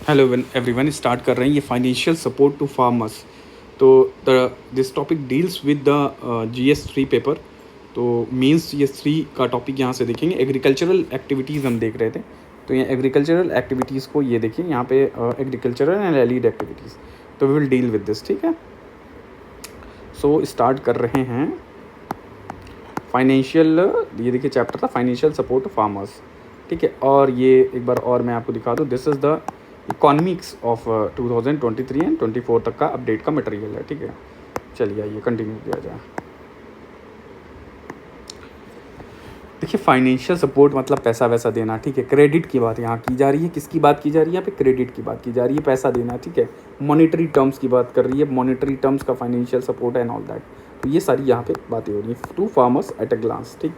Hello everyone, start कर रहे हैं ये फाइनेंशियल सपोर्ट टू फार्मर्स। तो this topic deals with the GS3 paper. तो मीन्स GS3 का टॉपिक यहाँ से देखेंगे। एग्रीकल्चरल एक्टिविटीज़ हम देख रहे थे, तो ये एग्रीकल्चरल एक्टिविटीज़ को ये देखिए यहाँ पे एग्रीकल्चरल एंड एलिड एक्टिविटीज़। तो we will deal with this, ठीक है। सो स्टार्ट कर रहे हैं फाइनेंशियल, ये देखिए चैप्टर था फाइनेंशियल सपोर्ट टू फार्मर्स, ठीक है। और ये एक बार और मैं आपको दिखा दूँ, this is the economics of 2023 and 24 तक का अपडेट का मटेरियल है, ठीक है। चलिए आइए कंटिन्यू किया जाए। देखिए फाइनेंशियल सपोर्ट मतलब पैसा वैसा देना, ठीक है। क्रेडिट की बात यहाँ की जा रही है, किसकी बात की जा रही है यहाँ पे? क्रेडिट की बात की जा रही है, पैसा देना, ठीक है। मॉनेटरी टर्म्स की बात कर रही है, मॉनेटरी टर्म्स का financial support and all that. तो ये सारी यहाँ पे बातें हो रही है to farmers at a glance, ठीक।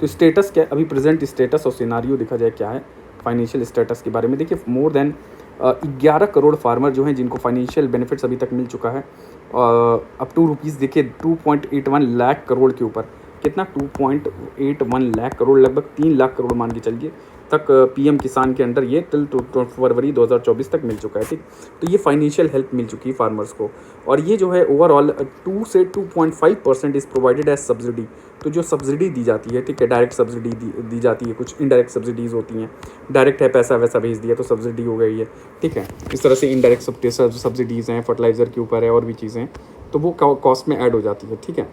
तो स्टेटस क्या है अभी, प्रेजेंट स्टेटस और सिनारियो देखा जाए क्या है फाइनेंशियल स्टेटस के बारे में। देखिए मोर देन 11 करोड़ फार्मर जो हैं जिनको फाइनेंशियल बेनिफिट्स अभी तक मिल चुका है। अप टू रुपीज़ देखिए 2.81 लाख करोड़ के ऊपर, कितना 2.81 लाख करोड़, लगभग 3 लाख करोड़ मान के चलिए तक PM किसान के अंडर ये टिल फरवरी 2024 तक मिल चुका है, ठीक। तो ये फाइनेंशियल हेल्प मिल चुकी है फार्मर्स को। और ये जो है ओवरऑल 2 से 2.5% इज़ प्रोवाइडेड एज सब्सिडी। तो जो सब्सिडी दी जाती है, ठीक है, डायरेक्ट सब्सिडी दी जाती है, कुछ इनडायरेक्ट सब्सिडीज़ होती हैं। डायरेक्ट है पैसा वैसा भेज दिया तो सब्सिडी हो गई है, ठीक है। इस तरह से इनडायरेक्ट सब्सिडीज़ हैं, फर्टिलाइज़र के ऊपर है और भी चीज़ें, तो वो कॉस्ट में ऐड हो जाती है, ठीक है।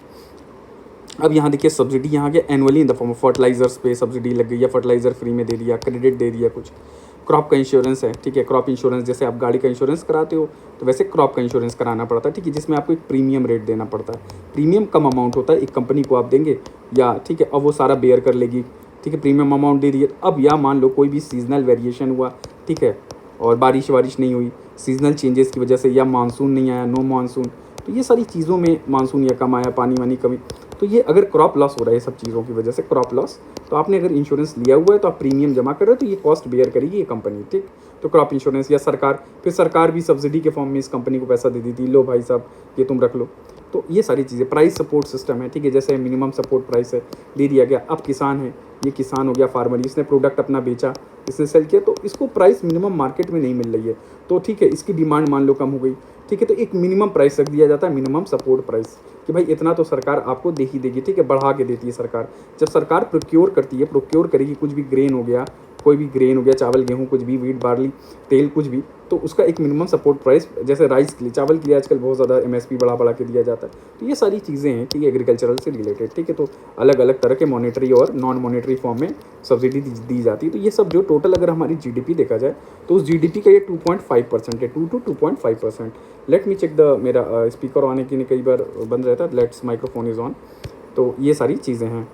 अब यहाँ देखिए सब्सिडी यहाँ के annually in the form of fertilisers पे सब्सिडी लग गई है, फर्टिलाइजर फ्री में दे दिया, क्रेडिट दे दिया कुछ। क्रॉप का इंश्योरेंस है, ठीक है। क्रॉप इंश्योरेंस जैसे आप गाड़ी का इंश्योरेंस कराते हो तो वैसे क्रॉप का इंश्योरेंस कराना पड़ता है, ठीक है, जिसमें आपको एक प्रीमियम रेट देना पड़ता है। प्रीमियम कम अमाउंट होता है, एक कंपनी को आप देंगे या, ठीक है, अब वो सारा बेयर कर लेगी, ठीक है, प्रीमियम अमाउंट दे दिए। अब या मान लो कोई भी सीजनल वेरिएशन हुआ, ठीक है, और बारिश नहीं हुई सीजनल चेंजेस की वजह से, या मानसून नहीं आया, नो मानसून, तो ये सारी चीज़ों में मानसून या कम आया, पानी वानी कमी, तो ये अगर क्रॉप लॉस हो रहा है सब चीज़ों की वजह से, क्रॉप लॉस, तो आपने अगर इंश्योरेंस लिया हुआ है तो आप प्रीमियम जमा कर रहे हो तो ये कॉस्ट बेयर करेगी ये कंपनी, ठीक। तो क्रॉप इंश्योरेंस या सरकार, फिर सरकार भी सब्सिडी के फॉर्म में इस कंपनी को पैसा दे दी थी, लो भाई साहब ये तुम रख लो। तो ये सारी चीज़ें, प्राइस सपोर्ट सिस्टम है, ठीक है, जैसे मिनिमम सपोर्ट प्राइस है दे दिया गया। अब किसान है, ये किसान हो गया फार्मर, इसने प्रोडक्ट अपना बेचा, इसने सेल किया, तो इसको प्राइस मिनिमम मार्केट में नहीं मिल रही है, तो ठीक है, इसकी डिमांड मान लो कम हो गई, ठीक है, तो एक मिनिमम प्राइस रख दिया जाता है, मिनिमम सपोर्ट प्राइस, कि भाई इतना तो सरकार आपको दे ही देगी, ठीक है, बढ़ा के देती है सरकार। जब सरकार प्रोक्योर करती है, प्रोक्योर करेगी, कुछ भी ग्रेन हो गया, कोई भी ग्रेन हो गया, चावल गेहूँ कुछ भी, वीट बार्ली तेल कुछ भी, तो उसका एक मिनिमम सपोर्ट प्राइस, जैसे राइस के लिए, चावल के लिए आजकल बहुत ज़्यादा MSP बढ़ा के दिया जाता है। तो ये सारी चीज़ें हैं, ठीक है, एग्रीकल्चरल से रिलेटेड, ठीक है। तो अलग अलग तरह के मॉनेटरी और नॉन मॉनेटरी फॉर्म में सब्सिडी दी जाती है। तो ये सब जो टोटल अगर हमारी GDP देखा जाए तो उस GDP का ये 2.5% है, 2 to 2.5%। Let me check the, मेरा स्पीकर ऑन है कि नहीं, कई बार बंद रहता है, लेट्स माइक्रोफोन इज़ ऑन। तो ये सारी चीज़ें हैं,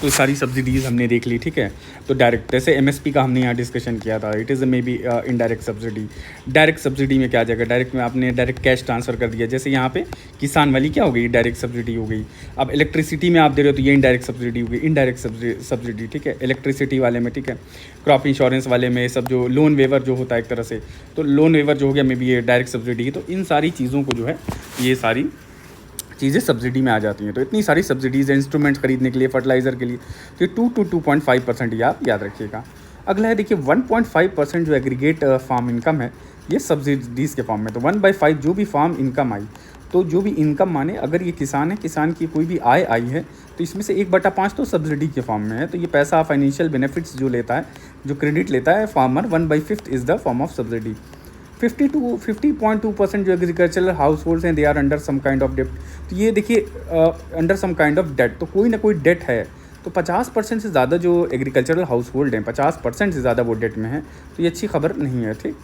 तो सारी सब्सिडीज़ हमने देख ली, ठीक है। तो डायरेक्ट जैसे MSP का हमने यहाँ डिस्कशन किया था, it is may be indirect subsidy. Direct subsidy में क्या आ जाएगा, डायरेक्ट में आपने डायरेक्ट कैश ट्रांसफ़र कर दिया, जैसे यहाँ पे किसान वाली क्या हो गई, डायरेक्ट सब्सिडी हो गई। अब इलेक्ट्रिसिटी में आप दे रहे हो तो ये इनडायरेक्ट सब्सिडी हो गई, इनडायरेक्ट सब्सिडी, ठीक है, इलेक्ट्रिसिटी वाले में, ठीक है। क्रॉप इंश्योरेंस वाले में सब जो लोन वेवर जो होता है एक तरह से, तो लोन वेवर जो हो गया मे बी ये डायरेक्ट सब्सिडी। तो इन सारी चीज़ों को जो है ये सारी चीज़ें सब्सिडी में आ जाती हैं। तो इतनी सारी सब्सिडीज़ हैं इंस्ट्रूमेंट्स खरीदने के लिए, फर्टिलाइज़र के लिए, तो 2 to 2.5% ये आप याद रखिएगा। अगला है देखिए 1.5% जो एग्रीगेट फार्म इनकम है, ये सब्सिडीज़ के फॉर्म में। तो 1/5 जो भी फार्म इनकम आई, तो जो भी इनकम माने अगर ये किसान है, किसान की कोई भी आय आई है, तो इसमें से 1/5 तो सब्सिडी के फॉर्म में है। तो ये पैसा फाइनेंशियल बेनिफिट्स जो लेता है, जो क्रेडिट लेता है farmer, 1/5 is the form of subsidy. 50% जो एग्रीकल्चरल हाउस होल्ड्स हैं, they are under some kind of debt. तो ये देखिए under some kind of debt, तो कोई ना कोई डेट है। तो 50% से ज़्यादा जो एग्रीकल्चरल हाउस होल्ड हैं, 50% से ज़्यादा वो डेट में है, तो ये अच्छी खबर नहीं है, ठीक।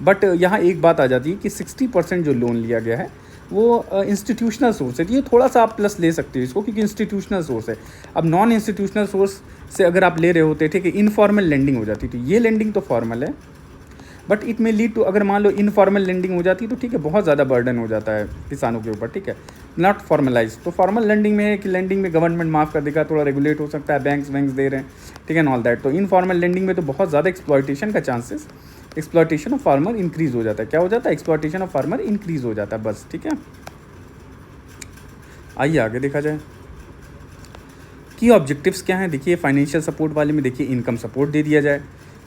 बट यहाँ एक बात आ जाती है कि 60% जो लोन लिया गया है वो इंस्टीट्यूशनल सोर्स है। तो ये थोड़ा सा आप प्लस ले सकते हो इसको, क्योंकि इंस्टीट्यूशनल सोर्स है। अब नॉन इंस्टीट्यूशनल सोर्स से अगर आप ले रहे होते, ठीक है, इनफॉर्मल लेंडिंग हो जाती, तो ये लेंडिंग तो फॉर्मल है, बट इट में लीड टू, अगर मान लो इनफॉर्मल लेंडिंग हो जाती है तो ठीक है, बहुत ज़्यादा बर्डन हो जाता है किसानों के ऊपर, ठीक है, नॉट फॉर्मलाइज। तो फॉर्मल लेंडिंग में है कि लेंडिंग में गवर्नमेंट माफ़ कर देगा, थोड़ा रेगुलेट हो सकता है, बैंक्स दे रहे हैं, ठीक है, ऑल दैट। तो इनफॉर्मल लेंडिंग में तो बहुत ज़्यादा एक्सप्लॉयटेशन का chances, exploitation of farmer increase हो जाता है। क्या हो जाता है, एक्सप्लॉयटेशन ऑफ फार्मर इंक्रीज़ हो जाता है, बस, ठीक है। आइए आगे देखा जाए की ऑब्जेक्टिव्स क्या हैं। देखिए फाइनेंशियल सपोर्ट वाले में देखिए इनकम सपोर्ट दे दिया जाए,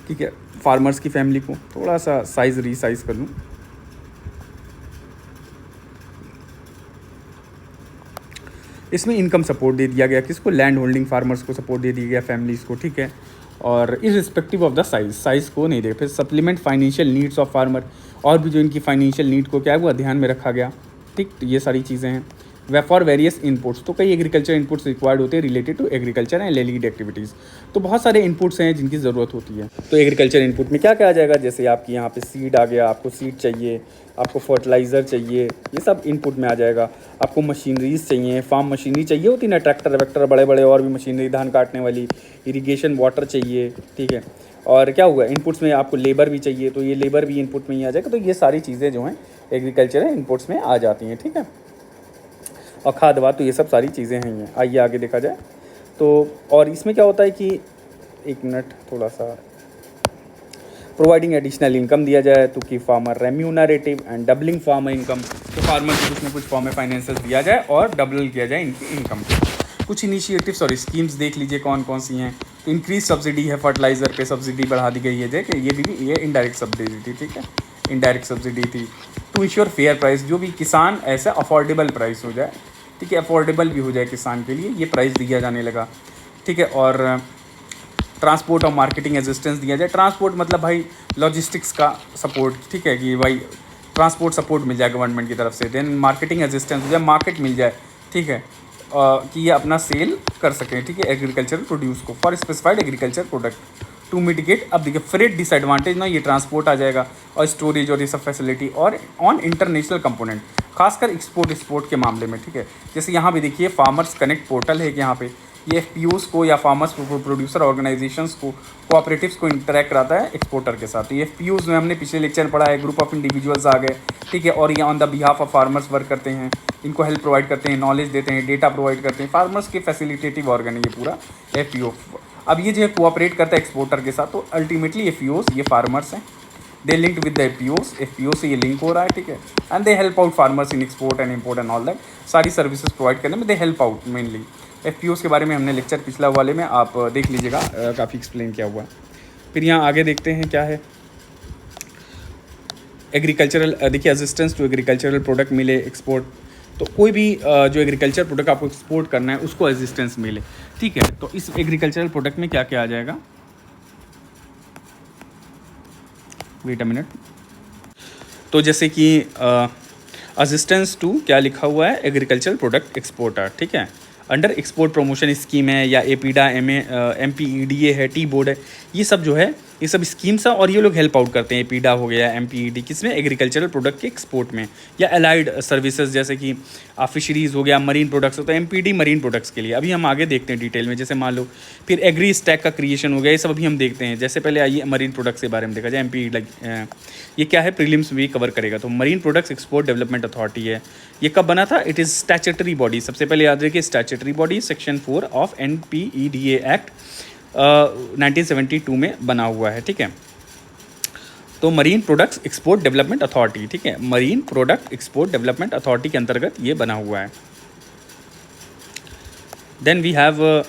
ठीक है। फार्मर्स की फैमिली को थोड़ा सा साइज़ रीसाइज़ कर लूँ, इसमें इनकम सपोर्ट दे दिया गया किसको, लैंड होल्डिंग फार्मर्स को सपोर्ट दे दिया गया, फैमिलीज़ को, ठीक है। और इररिस्पेक्टिव ऑफ द साइज़ को नहीं दे। फिर supplement financial needs of farmer, और भी जो इनकी फाइनेंशियल नीड को क्या है वो ध्यान में रखा गया, ठीक। ये सारी चीज़ें हैं। वे फॉर वेरियस इनपुट्स, तो कई एग्रीकल्चर इनपुट्स रिक्वायर्ड होते हैं related to agriculture and related activities. तो बहुत सारे इनपुट्स हैं जिनकी ज़रूरत होती है। तो एग्रीकल्चर इनपुट में क्या क्या आ जाएगा, जैसे आपकी यहाँ पे सीड आ गया, आपको सीड चाहिए, आपको फर्टिलाइज़र चाहिए, ये सब इनपुट में आ जाएगा। आपको मशीनरीज चाहिए, फार्म मशीनरी चाहिए होती है ना, ट्रैक्टर वैक्टर बड़े बड़े और भी मशीनरी, धान काटने वाली, इरीगेशन वाटर चाहिए, ठीक है। और क्या हुआ, इनपुट्स में आपको लेबर भी चाहिए, तो ये लेबर भी इनपुट में ही आ जाएगा। तो ये सारी चीज़ें जो हैं एग्रीकल्चर इनपुट्स में आ जाती हैं, ठीक है। और खाद वाद, तो ये सब सारी चीज़ें हैं ये। आइए आगे देखा जाए तो, और इसमें क्या होता है कि एक मिनट थोड़ा सा, प्रोवाइडिंग एडिशनल इनकम दिया जाए तो कि farmer remunerative and doubling farmer income, तो फार्मर को कुछ ना कुछ फॉर्म में फाइनेंसेस दिया जाए और डबल किया जाए इनकी इनकम को। कुछ इनिशिएटिव्स और स्कीम्स देख लीजिए कौन कौन सी हैं। तो इंक्रीज सब्सिडी है, फर्टिलाइज़र पे सब्सिडी बढ़ा दी गई है, देखिए ये भी ये इनडायरेक्ट सब्सिडी थी, ठीक है, इनडायरेक्ट सब्सिडी थी। टू इंश्योर फेयर प्राइस, जो भी किसान ऐसा अफोर्डेबल प्राइस हो जाए, ठीक है, अफोर्डेबल भी हो जाए किसान के लिए, ये प्राइस दिया जाने लगा, ठीक है। और ट्रांसपोर्ट और मार्केटिंग असिस्टेंस दिया जाए। ट्रांसपोर्ट मतलब भाई लॉजिस्टिक्स का सपोर्ट, ठीक है, कि भाई ट्रांसपोर्ट सपोर्ट मिल जाए गवर्नमेंट की तरफ से। देन मार्केटिंग असिस्टेंस हो जाए, मार्केट मिल जाए, ठीक है, कि ये अपना सेल कर सकें, ठीक है, एग्रीकल्चरल प्रोड्यूस को for specified agriculture product to mitigate. अब देखिए फ्रेट डिसएडवांटेज ना, ये ट्रांसपोर्ट आ जाएगा, और स्टोरेज और ये सब फैसिलिटी, और ऑन इंटरनेशनल कंपोनेंट, खासकर एक्सपोर्ट के मामले में, ठीक है। जैसे यहाँ भी देखिए फार्मर्स कनेक्ट पोर्टल है कि यहाँ पे ये एफपीओस को या फार्मर्स प्रोड्यूसर ऑर्गेनाइजेशंस को, कोऑपरेटिव्स को इंटरेक्ट कराता है एक्सपोर्टर के साथ। तो ये एफपीओस में हमने पिछले लेक्चर में पढ़ा है, ग्रुप ऑफ इंडिविजुअल्स आ गए, ठीक है, और ये on the behalf of farmers work करते हैं, इनको हेल्प प्रोवाइड करते हैं, नॉलेज देते हैं, डेटा प्रोवाइड करते हैं, फार्मर्स के फैसिलिटेटिव ऑर्गन है ये पूरा एफपीओ। अब ये जो है कोऑपरेट करता है एक्सपोर्टर के साथ, तो अल्टीमेटली एफपीओस ये फार्मर्स हैं, दे लिंक्ड विद द एफपीओ से ये लिंक हो रहा है, ठीक है। And they help out farmers in export and import and all that, सारी सर्विसेज प्रोवाइड करने में दे हेल्प आउट मेनली। एफपीओस के बारे में हमने लेक्चर पिछला वाले में आप देख लीजिएगा, काफ़ी एक्सप्लेन किया हुआ। फिर यहाँ आगे देखते हैं क्या है, एग्रीकल्चरल, देखिए असिस्टेंस टू एग्रीकल्चरल प्रोडक्ट मिले एक्सपोर्ट, तो कोई भी जो एग्रीकल्चर प्रोडक्ट आपको एक्सपोर्ट करना है उसको असिस्टेंस मिले, ठीक है। तो इस एग्रीकल्चरल प्रोडक्ट में क्या क्या आ जाएगा, वेट अ मिनट। तो जैसे कि असिस्टेंस टू क्या लिखा हुआ है, एग्रीकल्चरल प्रोडक्ट एक्सपोर्टर, ठीक है, अंडर एक्सपोर्ट प्रमोशन स्कीम है, या एपीडा MPEDA है, टी बोर्ड है, ये सब जो है ये सब स्कीम्स है, और ये लोग हेल्प आउट करते हैं। एपीडा हो गया, MPED किसमें, एग्रीकल्चरल प्रोडक्ट के एक्सपोर्ट में, या अलाइड सर्विसेज जैसे कि फिशरीज़ हो गया, मरीन प्रोडक्ट्स हो, तो MPED मरीन प्रोडक्ट्स के लिए। अभी हम आगे देखते हैं डिटेल में, जैसे मान लो फिर एग्री स्टैक का क्रिएशन हो गया, ये सब अभी हम देखते हैं। जैसे पहले आइए मरीन प्रोडक्ट्स के बारे में देखा जाए। MPED ये क्या है, प्रीलिम्स भी कवर करेगा। तो marine products export development authority है, ये कब बना था, इट इज़ स्टैच्यूटरी बॉडी। सबसे पहले याद रखिए statutory body, section 4 of NPEDA act 1972 में बना हुआ है, ठीक है। तो marine products export development authority, ठीक है, marine product export development authority के अंतर्गत ये बना हुआ है। देन वी हैव,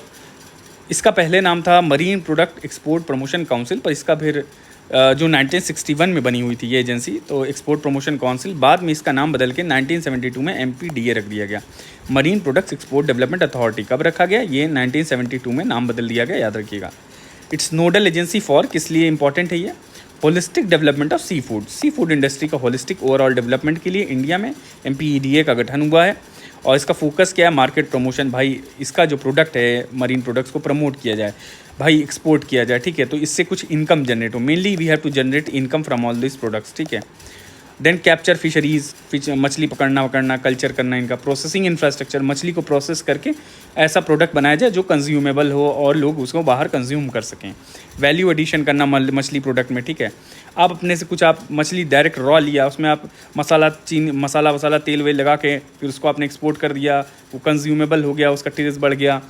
इसका पहले नाम था marine product export promotion council, पर इसका फिर जो 1961 में बनी हुई थी ये एजेंसी, तो एक्सपोर्ट प्रमोशन काउंसिल, बाद में इसका नाम बदल के 1972 में MPDA रख दिया गया। Marine products export development authority कब रखा गया, ये 1972 में नाम बदल दिया गया, याद रखिएगा। इट्स नोडल एजेंसी फॉर, किस लिए इंपॉर्टेंट है ये, holistic development of seafood industry का होलिस्टिक ओवरऑल डेवलपमेंट के लिए इंडिया में MPEDA का गठन हुआ है। और इसका फोकस क्या है, मार्केट प्रमोशन, भाई इसका जो प्रोडक्ट है मरीन प्रोडक्ट्स को प्रमोट किया जाए, भाई एक्सपोर्ट किया जाए, ठीक है, तो इससे कुछ इनकम जनरेट हो। Mainly we have to generate income from all this products, ठीक है। देन कैप्चर फिशरीज, मछली पकड़ना कल्चर करना, इनका प्रोसेसिंग इंफ्रास्ट्रक्चर, मछली को प्रोसेस करके ऐसा प्रोडक्ट बनाया जाए जो कंज्यूमेबल हो और लोग उसको बाहर कंज्यूम कर सकें। वैल्यू एडिशन करना मछली प्रोडक्ट में, ठीक है। आप अपने से कुछ, आप मछली डायरेक्ट रॉ लिया, उसमें आप मसाला तेल वेल लगा के फिर उसको आपने एक्सपोर्ट कर दिया, वो कंज्यूमेबल हो गया, उसका टेस्ट बढ़ गया,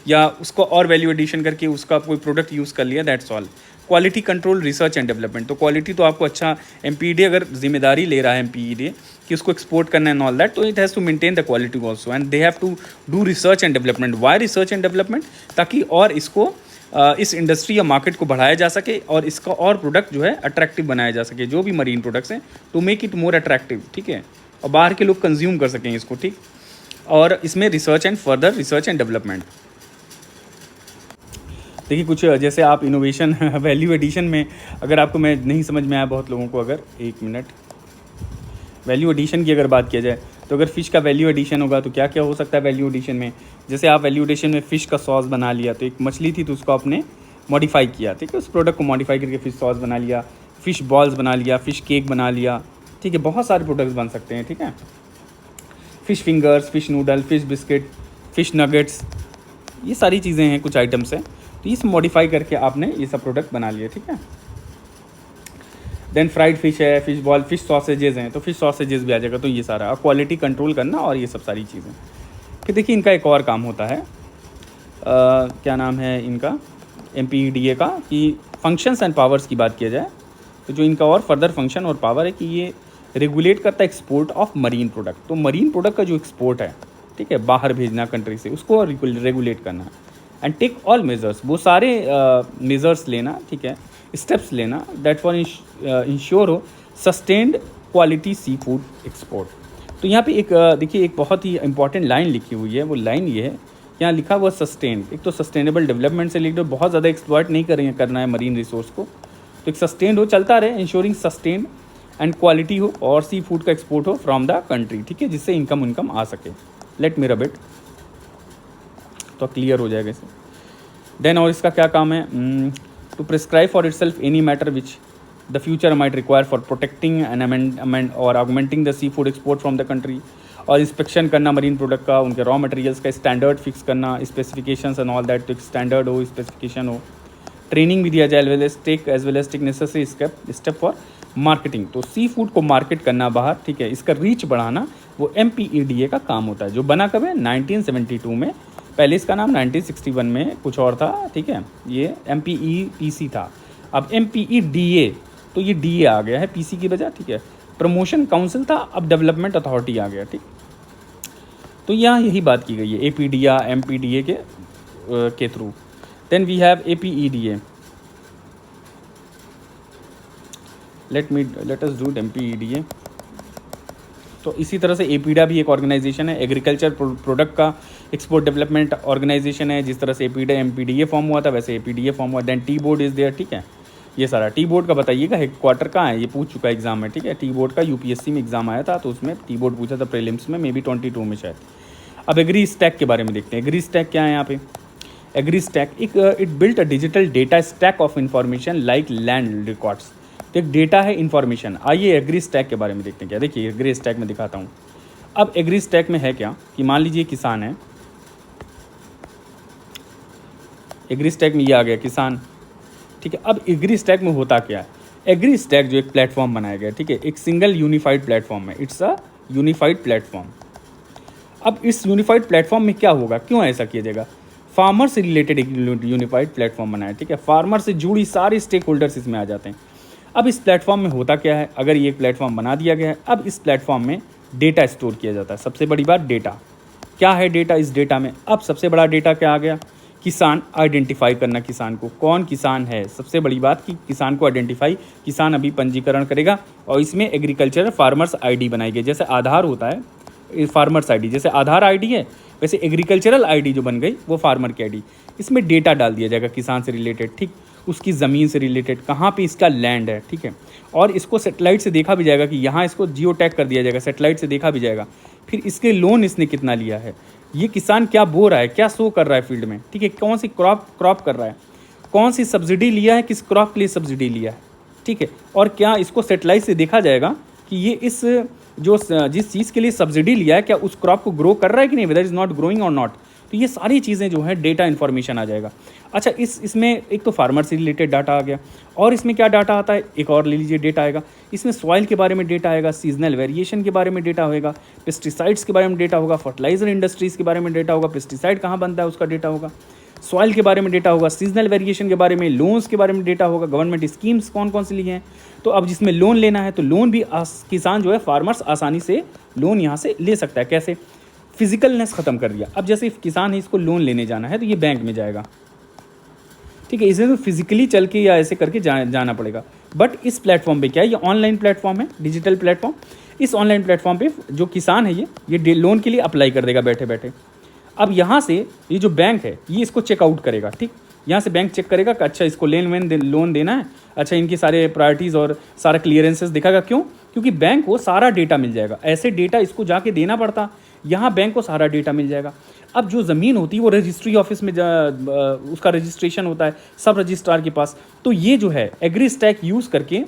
या उसको और वैल्यू एडिशन करके उसका कोई प्रोडक्ट यूज़ कर लिया, that's all. Quality control, research and development, तो क्वालिटी तो आपको अच्छा, MPEDA अगर जिम्मेदारी ले रहा है MPEDA कि उसको एक्सपोर्ट करना है ऑल दैट, तो it has to maintain the quality also, and they have to do research and development. Why research and development, ताकि और इसको इस इंडस्ट्री या मार्केट को बढ़ाया जा सके और इसका और प्रोडक्ट जो है अट्रैक्टिव बनाया जा सके, जो भी मरीन प्रोडक्ट्स हैं, to make it more attractive, ठीक है, और बाहर के लोग कंज्यूम कर सकें इसको, ठीक। और इसमें research and further research and development, देखिए कुछ जैसे आप इनोवेशन वैल्यू एडिशन में, अगर आपको मैं नहीं समझ में आया बहुत लोगों को, अगर एक मिनट, वैल्यू एडिशन की अगर बात किया जाए तो अगर फ़िश का वैल्यू एडिशन होगा तो क्या क्या हो सकता है वैल्यू एडिशन में। जैसे आप वैल्यू एडिशन में फ़िश का सॉस बना लिया, तो एक मछली थी तो उसको आपने मॉडिफाई किया, ठीक है, उस प्रोडक्ट को मॉडिफाई करके फ़िश सॉस बना लिया, फ़िश बॉल्स बना लिया, फ़िश केक बना लिया, ठीक है, बहुत सारे प्रोडक्ट्स बन सकते हैं, ठीक है, fish fingers, fish noodle, fish biscuit, fish nuggets, ये सारी चीज़ें हैं, कुछ आइटम्स हैं, तो इस मॉडिफाई करके आपने ये सब प्रोडक्ट बना लिए, ठीक है। देन फ्राइड फ़िश है, फ़िश बॉल, फ़िश सॉसेजेस हैं, तो फ़िश सॉसेजेस भी आ जाएगा, तो ये सारा क्वालिटी कंट्रोल करना और ये सब सारी चीज़ें। फिर देखिए इनका एक और काम होता है, क्या नाम है इनका, MPEDA का, कि फंक्शंस एंड पावर्स की बात किया जाए तो जो इनका और फर्दर फंक्शन और पावर है कि ये रेगुलेट करता है एक्सपोर्ट ऑफ मरीन प्रोडक्ट। तो मरीन प्रोडक्ट का जो एक्सपोर्ट है, ठीक है, बाहर भेजना कंट्री से, उसको रेगुलेट करना है। एंड टेक ऑल मेजर्स, वो सारे मेजर्स लेना, ठीक है, स्टेप्स लेना दैट फॉर इंश्योर हो sustained quality sea food export. तो यहाँ पे एक देखिए एक बहुत ही इंपॉर्टेंट लाइन लिखी हुई है, वो लाइन ये है, यहाँ लिखा हुआ सस्टेन, एक तो सस्टेनेबल डेवलपमेंट से रिलेटेड, बहुत ज़्यादा एक्सप्लॉइट नहीं करना है मरीन रिसोर्स को, तो एक सस्टेन्ड हो, चलता रहे, इंश्योरिंग सस्टेन्ड एंड क्वालिटी हो, और सी फूड का एक्सपोर्ट हो फ्रॉम द कंट्री, ठीक है, जिससे इनकम आ सके। लेट मी रब इट, तो क्लियर हो जाएगा इसे। देन और इसका क्या काम है, to prescribe for itself any matter which the future might require for protecting and amend और augmenting the seafood export from the country, और इंस्पेक्शन करना मरीन प्रोडक्ट का, उनके रॉ मटेरियल्स का स्टैंडर्ड फिक्स करना, स्पेसिफिकेशंस एंड ऑल दैट, तो standard हो, specification हो, ट्रेनिंग भी दिया जाए, as well as take necessary step for marketing. तो सी फूड को मार्केट करना बाहर, ठीक है, इसका रीच बढ़ाना, वो MPEDA का काम होता है, जो बना कब है 1972 में, पहले इसका नाम 1961 में कुछ और था, ठीक है, ये MPEPC था, अब MPEDA, तो ये DA आ गया है PC की वजह, ठीक है, प्रमोशन काउंसिल था, अब डेवलपमेंट अथॉरिटी आ गया, ठीक। तो यहाँ यही बात की गई है APDA MPDA के through. Then we have APEDA, let us do MPEDA। तो इसी तरह से APDA भी एक ऑर्गेनाइजेशन है, एग्रीकल्चर प्रोडक्ट का एक्सपोर्ट डेवलपमेंट ऑर्गेनाइजेशन है। जिस तरह से APDA MPDA फॉर्म हुआ था वैसे APDA फॉर्म हुआ। Then tea board is there, ठीक है, ये सारा। टी बोर्ड का बताइएगा हेड क्वार्टर कहाँ है, ये पूछ चुका एग्जाम में, ठीक है। टी बोर्ड का UPSC में एग्जाम आया था, तो उसमें टी बोर्ड पूछा था प्रीलिम्स में, मे बी 22 में शायद। अब एग्री स्टैक के बारे में देखते हैं। एग्री स्टैक क्या है यहाँ पे। Agri stack it built a digital data stack of information like land records. तो एक डेटा है इन्फॉर्मेशन। आइए एग्री स्टैक के बारे में देखते हैं क्या। देखिए एग्री स्टैक में दिखाता हूँ। अब एग्री स्टैक में है क्या कि मान लीजिए किसान है, एग्री स्टैक में ये आ गया किसान, ठीक है। अब एग्री स्टैक में होता क्या है, एग्री स्टैक जो एक प्लेटफॉर्म बनाया गया, ठीक है, एक सिंगल यूनिफाइड प्लेटफॉर्म है, इट्स अ यूनिफाइड प्लेटफॉर्म। अब इस यूनिफाइड प्लेटफॉर्म में क्या होगा, क्यों ऐसा किया जाएगा, फार्मर से रिलेटेड एक यूनिफाइड प्लेटफॉर्म बनाया, ठीक है। फार्मर से जुड़ी सारे स्टेक होल्डर्स इसमें आ जाते हैं। अब इस प्लेटफॉर्म में होता क्या है, अगर ये एक प्लेटफॉर्म बना दिया गया है, अब इस प्लेटफॉर्म में डेटा स्टोर किया जाता है। सबसे बड़ी बात डेटा क्या है, डेटा इस डेटा में। अब सबसे बड़ा डेटा क्या आ गया, किसान आइडेंटिफाई करना, किसान को कौन किसान है। सबसे बड़ी बात कि किसान को आइडेंटिफाई, किसान अभी पंजीकरण करेगा और इसमें एग्रीकल्चर फार्मर्स आईडी बनाई गई। जैसे आधार होता है फार्मर्स आईडी, जैसे आधार आईडी है वैसे एग्रीकल्चरल आईडी जो बन गई वो फार्मर की आईडी। इसमें डेटा डाल दिया जाएगा किसान से रिलेटेड, ठीक, उसकी ज़मीन से रिलेटेड, कहाँ पे इसका लैंड है, ठीक है। और इसको सेटेलाइट से देखा भी जाएगा कि यहाँ इसको जियो टैग कर दिया जाएगा, सेटेलाइट से देखा भी जाएगा। फिर इसके लोन इसने कितना लिया है, ये किसान क्या बो रहा है, क्या शो कर रहा है फील्ड में, ठीक है, कौन सी क्रॉप कर रहा है, कौन सी सब्सिडी लिया है, किस क्रॉप के लिए सब्सिडी लिया है, ठीक है। और क्या इसको सेटेलाइट से देखा जाएगा कि ये इस जिस चीज़ के लिए सब्सिडी लिया है क्या उस क्रॉप को ग्रो कर रहा है कि नहीं, वेदर इज़ नॉट ग्रोइंग और नॉट। तो ये सारी चीज़ें जो है डेटा इन्फॉर्मेशन आ जाएगा। अच्छा इसमें एक तो फार्मर से रिलेटेड डाटा आ गया, और इसमें क्या डाटा आता है, एक और ले लीजिए डेटा आएगा। इसमें सॉइल के बारे में डेटा आएगा, सीजनल वेरिएशन के बारे में डेटा होगा, पेस्टिसाइड्स के बारे में डेटा होगा, फर्टिलाइजर इंडस्ट्रीज़ के बारे में डेटा होगा, पेस्टिसाइड कहाँ बनता है उसका डेटा होगा, सॉइल के बारे में डेटा होगा, सीजनल वेरिएशन के बारे में, लोन्स के बारे में डेटा होगा, गवर्नमेंट स्कीम्स कौन कौन सी ली हैं। तो अब जिसमें लोन लेना है तो लोन भी किसान जो है फार्मर्स आसानी से लोन यहाँ से ले सकता है। कैसे, फिजिकलनेस ख़त्म कर दिया। अब जैसे किसान है, इसको लोन लेने जाना है तो ये बैंक में जाएगा, ठीक है। इसमें तो फिजिकली चल के या ऐसे करके जाना पड़ेगा। बट इस प्लेटफॉर्म पे क्या है, ये ऑनलाइन प्लेटफॉर्म है, डिजिटल प्लेटफॉर्म। इस ऑनलाइन प्लेटफॉर्म पे जो किसान है ये लोन के लिए अप्लाई कर देगा बैठे बैठे। अब यहाँ से ये जो बैंक है ये इसको चेकआउट करेगा, ठीक। यहाँ से बैंक चेक करेगा कि अच्छा इसको लोन देना है, अच्छा इनकी सारे प्रायोरिटीज़ और सारा क्लियरेंसेस दिखाएगा। क्यों? क्योंकि बैंक को सारा डेटा मिल जाएगा। ऐसे डेटा इसको जाके देना पड़ता, यहाँ बैंक को सारा डेटा मिल जाएगा। अब जो ज़मीन होती है वो रजिस्ट्री ऑफिस में उसका रजिस्ट्रेशन होता है सब रजिस्ट्रार के पास। तो ये जो है एग्री स्टैक यूज़ करके,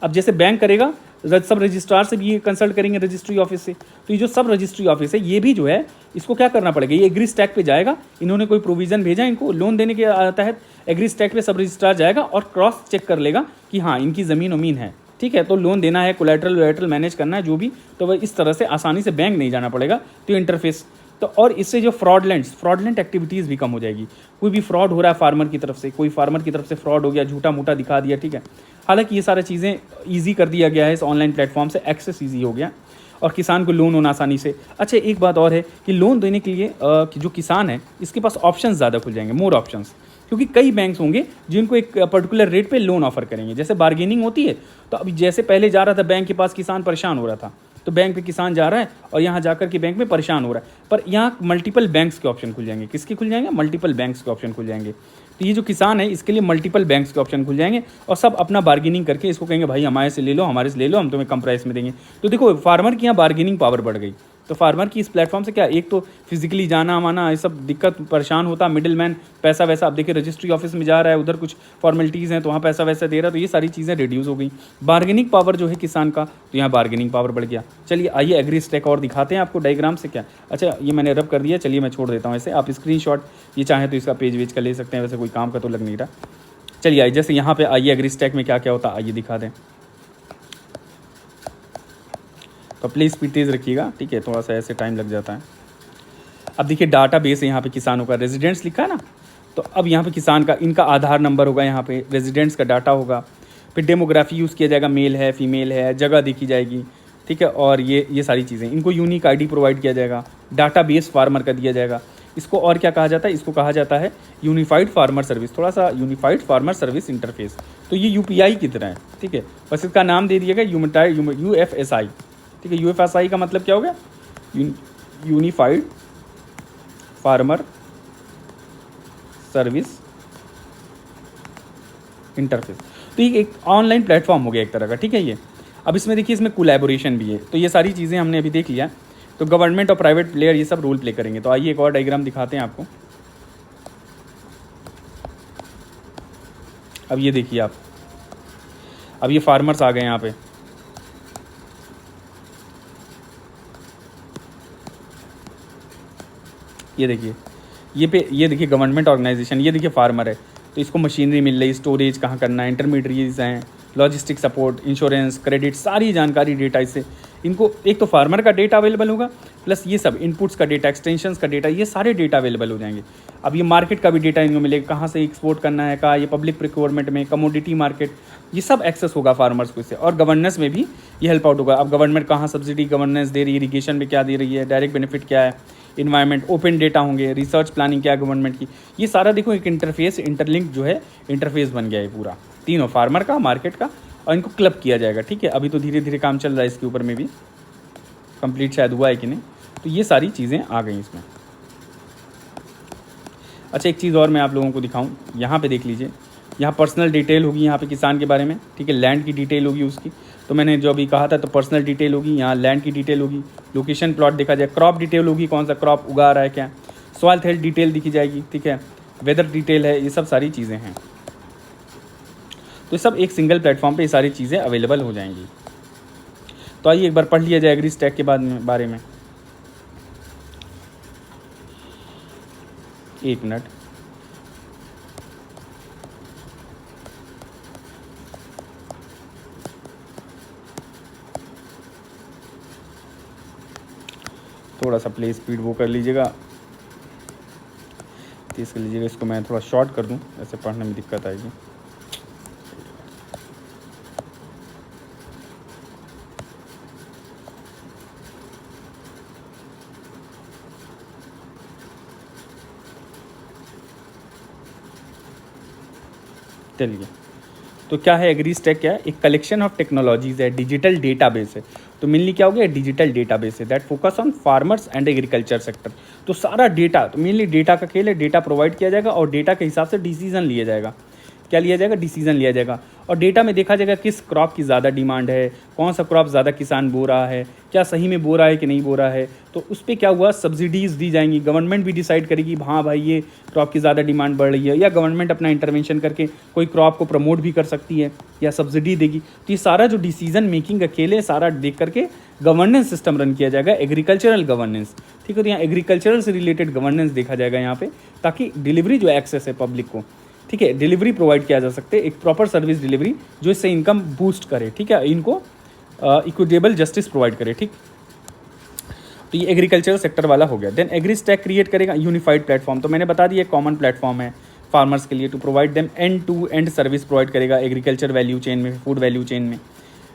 अब जैसे बैंक करेगा सब रजिस्ट्रार से भी ये कंसल्ट करेंगे रजिस्ट्री ऑफिस से, तो ये जो सब रजिस्ट्री ऑफिस है ये भी जो है इसको क्या करना पड़ेगा, ये एग्री स्टैक पे जाएगा। इन्होंने कोई प्रोविज़न भेजा इनको लोन देने के तहत, एग्री स्टैक पे सब रजिस्ट्रार जाएगा और क्रॉस चेक कर लेगा कि हाँ इनकी ज़मीन उमीन है, ठीक है, तो लोन देना है, कोलैटरल मैनेज करना है जो भी, तो वह इस तरह से आसानी से बैंक नहीं जाना पड़ेगा। तो इंटरफेस तो, और इससे जो फ्रॉडलेंट एक्टिविटीज़ भी कम हो जाएगी। कोई भी फ्रॉड हो रहा है फार्मर की तरफ से, कोई फार्मर की तरफ से फ्रॉड हो गया, झूठा मूठा दिखा दिया, ठीक है। हालांकि ये सारी चीज़ें ईजी कर दिया गया है इस ऑनलाइन प्लेटफॉर्म से, एक्सेस ईजी हो गया और किसान को लोन होना आसानी से। अच्छा एक बात और है कि लोन देने के लिए जो किसान है इसके पास ऑप्शंस ज़्यादा खुल जाएंगे, मोर ऑप्शंस, क्योंकि कई बैंक्स होंगे जिनको एक पर्टिकुलर रेट पे लोन ऑफर करेंगे। जैसे बार्गेनिंग होती है, तो अभी जैसे पहले जा रहा था बैंक के पास किसान परेशान हो रहा था, तो बैंक पे किसान जा रहा है और यहाँ जाकर के बैंक में परेशान हो रहा है, पर यहाँ मल्टीपल बैंक्स के ऑप्शन खुल जाएंगे। किसके खुल जाएंगे? मल्टीपल बैंक्स के ऑप्शन खुल जाएंगे। तो ये जो किसान है इसके लिए मल्टीपल बैंक्स के ऑप्शन खुल जाएंगे और सब अपना बार्गेनिंग करके इसको कहेंगे भाई हमारे से ले लो, हमारे से ले लो, हम तुम्हें कम प्राइस में देंगे। तो देखो फार्मर की यहाँ बार्गेनिंग पावर बढ़ गई। तो फार्मर की इस प्लेटफॉर्म से क्या, एक तो फिजिकली जाना माना ये सब दिक्कत, परेशान होता मिडिल मैन, पैसा वैसा, अब देखिए रजिस्ट्री ऑफिस में जा रहा है, उधर कुछ फॉर्मेलिटीज़ हैं तो वहाँ पैसा वैसा दे रहा है, तो ये सारी चीज़ें रिड्यूस हो गई। बार्गेनिंग पावर जो है किसान का, तो यहाँ बार्गेनिंग पावर बढ़ गया। चलिए आइए एग्री स्टैक और दिखाते हैं आपको डायग्राम से क्या। अच्छा ये मैंने रब कर दिया, चलिए मैं छोड़ देता हूँ ऐसे, आप स्क्रीनशॉट ये चाहें तो इसका पेज वेज का ले सकते हैं, वैसे कोई काम का तो लग नहीं रहा। चलिए आइए, जैसे यहाँ पे आइए एग्री स्टैक में क्या क्या होता है आइए दिखा दें। तो प्लीज़ स्पीड तेज़ रखिएगा, ठीक है, थोड़ा सा ऐसे टाइम लग जाता है। अब देखिए डाटा बेस है यहाँ पे किसानों का, रेजिडेंट्स लिखा है ना, तो अब यहाँ पे किसान का इनका आधार नंबर होगा, यहाँ पे रेजिडेंट्स का डाटा होगा, फिर डेमोग्राफी यूज़ किया जाएगा, मेल है फीमेल है, जगह देखी जाएगी, ठीक है, और ये सारी चीज़ें, इनको यूनिक आईडी प्रोवाइड किया जाएगा, डाटा बेस फार्मर का दिया जाएगा। इसको और क्या कहा जाता है? इसको कहा जाता है यूनिफाइड फार्मर सर्विस, थोड़ा सा यूनिफाइड फार्मर सर्विस इंटरफेस। तो ये यूपीआई की तरह है, ठीक है, बस इसका नाम दे दिएगा UFSI, ठीक है। UFSI का मतलब क्या हो गया? Unified farmer service interface. तो ये एक ऑनलाइन प्लेटफॉर्म हो गया एक तरह का, ठीक है ये। अब इसमें देखिए इसमें कोलैबोरेशन भी है, तो ये सारी चीज़ें हमने अभी देख लिया। तो गवर्नमेंट और प्राइवेट प्लेयर ये सब रोल प्ले करेंगे। तो आइए एक और डायग्राम दिखाते हैं आपको। अब ये देखिए आप, अब ये फार्मर्स आ गए यहाँ पे, ये देखिए ये देखिए गवर्नमेंट ऑर्गेनाइजेशन, ये देखिए फार्मर है, तो इसको मशीनरी मिल रही, स्टोरेज कहाँ करना है, इंटरमीडिएट्स हैं, लॉजिस्टिक सपोर्ट, इंश्योरेंस, क्रेडिट, सारी जानकारी डेटा इससे इनको, एक तो फार्मर का डेटा अवेलेबल होगा, प्लस ये सब इनपुट्स का डेटा, एक्सटेंशंस का डेटा, ये सारे डेटा अवेलेबल हो जाएंगे। अब ये मार्केट का भी डेटा इनको मिलेगा, कहाँ से एक्सपोर्ट करना है, कहाँ ये पब्लिक प्रिक्योरमेंट में, कमोडिटी मार्केट, ये सब एक्सेस होगा फार्मर्स को इससे। और गवर्नेंस में भी ये हेल्प आउट होगा। अब गवर्नमेंट कहाँ सब्सिडी गवर्नेंस दे रही है, इरीगेशन में क्या दे रही है, डायरेक्ट बेनिफिट क्या है, इन्वायरमेंट, ओपन डेटा होंगे, रिसर्च प्लानिंग क्या है गवर्नमेंट की, ये सारा देखो एक इंटरफेस, इंटरलिंक जो है इंटरफेस बन गया है पूरा, तीनों, फार्मर का, मार्केट का, और इनको क्लब किया जाएगा, ठीक है। अभी तो धीरे धीरे काम चल रहा है इसके ऊपर में भी, कंप्लीट शायद हुआ है कि नहीं। तो ये सारी चीज़ें आ गई इसमें। अच्छा एक चीज़ और मैं आप लोगों को दिखाऊं, यहाँ पे देख लीजिए, यहाँ पर्सनल डिटेल होगी यहाँ पे किसान के बारे में, ठीक है, लैंड की डिटेल होगी उसकी, तो मैंने जो अभी कहा था, तो पर्सनल डिटेल होगी, यहाँ लैंड की डिटेल होगी, लोकेशन प्लॉट देखा जाए, क्रॉप डिटेल होगी, कौन सा क्रॉप उगा रहा है क्या, सॉइल हेल्थ डिटेल दिखी जाएगी, ठीक है, वेदर डिटेल है, ये सब सारी चीज़ें हैं। तो सब एक सिंगल प्लेटफॉर्म पे ये सारी चीज़ें अवेलेबल हो जाएंगी। तो आइए एक बार पढ़ लिया जाए एग्री स्टैक के बारे में। एक मिनट, थोड़ा सा प्ले स्पीड वो कर लीजिएगा, तेज़ कर लीजिएगा, इसको मैं थोड़ा शॉर्ट कर दूं, ऐसे पढ़ने में दिक्कत आएगी। चलिए, तो क्या है एग्री स्टैक? क्या है? एक कलेक्शन ऑफ टेक्नोलॉजीज है, डिजिटल डेटाबेस है। तो मेनली क्या हो गया? डिजिटल डेटाबेस है that focus on farmers and agriculture sector. तो सारा डेटा, तो मेनली डेटा का खेल है, डेटा प्रोवाइड किया जाएगा और डेटा के हिसाब से डिसीजन लिया जाएगा। क्या लिया जाएगा? डिसीजन लिया जाएगा। और डेटा में देखा जाएगा किस क्रॉप की ज़्यादा डिमांड है, कौन सा क्रॉप ज़्यादा किसान बो रहा है, क्या सही में बो रहा है कि नहीं बो रहा है। तो उस पर क्या हुआ? सब्सिडीज़ दी जाएंगी, गवर्नमेंट भी डिसाइड करेगी हाँ भाई ये क्रॉप की ज़्यादा डिमांड बढ़ रही है, या गवर्नमेंट अपना इंटरवेंशन करके कोई क्रॉप को प्रमोट भी कर सकती है या सब्सिडी देगी। तो ये सारा जो डिसीजन मेकिंग का खेल है, सारा देख करके गवर्नेंस सिस्टम रन किया जाएगा, एग्रीकल्चरल गवर्नेंस। ठीक है, तो यहाँ एग्रीकल्चरल से रिलेटेड गवर्नेंस देखा जाएगा यहाँ पे, ताकि डिलीवरी जो एक्सेस है पब्लिक को, ठीक है, डिलीवरी प्रोवाइड किया जा सकते, एक प्रॉपर सर्विस डिलीवरी जो इससे इनकम बूस्ट करे। ठीक है, इनको इक्विटेबल जस्टिस प्रोवाइड करे। ठीक, तो ये एग्रीकल्चरल सेक्टर वाला हो गया। देन एग्री स्टैक क्रिएट करेगा यूनिफाइड प्लेटफॉर्म। तो मैंने बता दिया कॉमन प्लेटफॉर्म है फार्मर्स के लिए to provide them end to end service provide करेगा एग्रीकल्चर वैल्यू चेन में, फूड वैल्यू चेन में।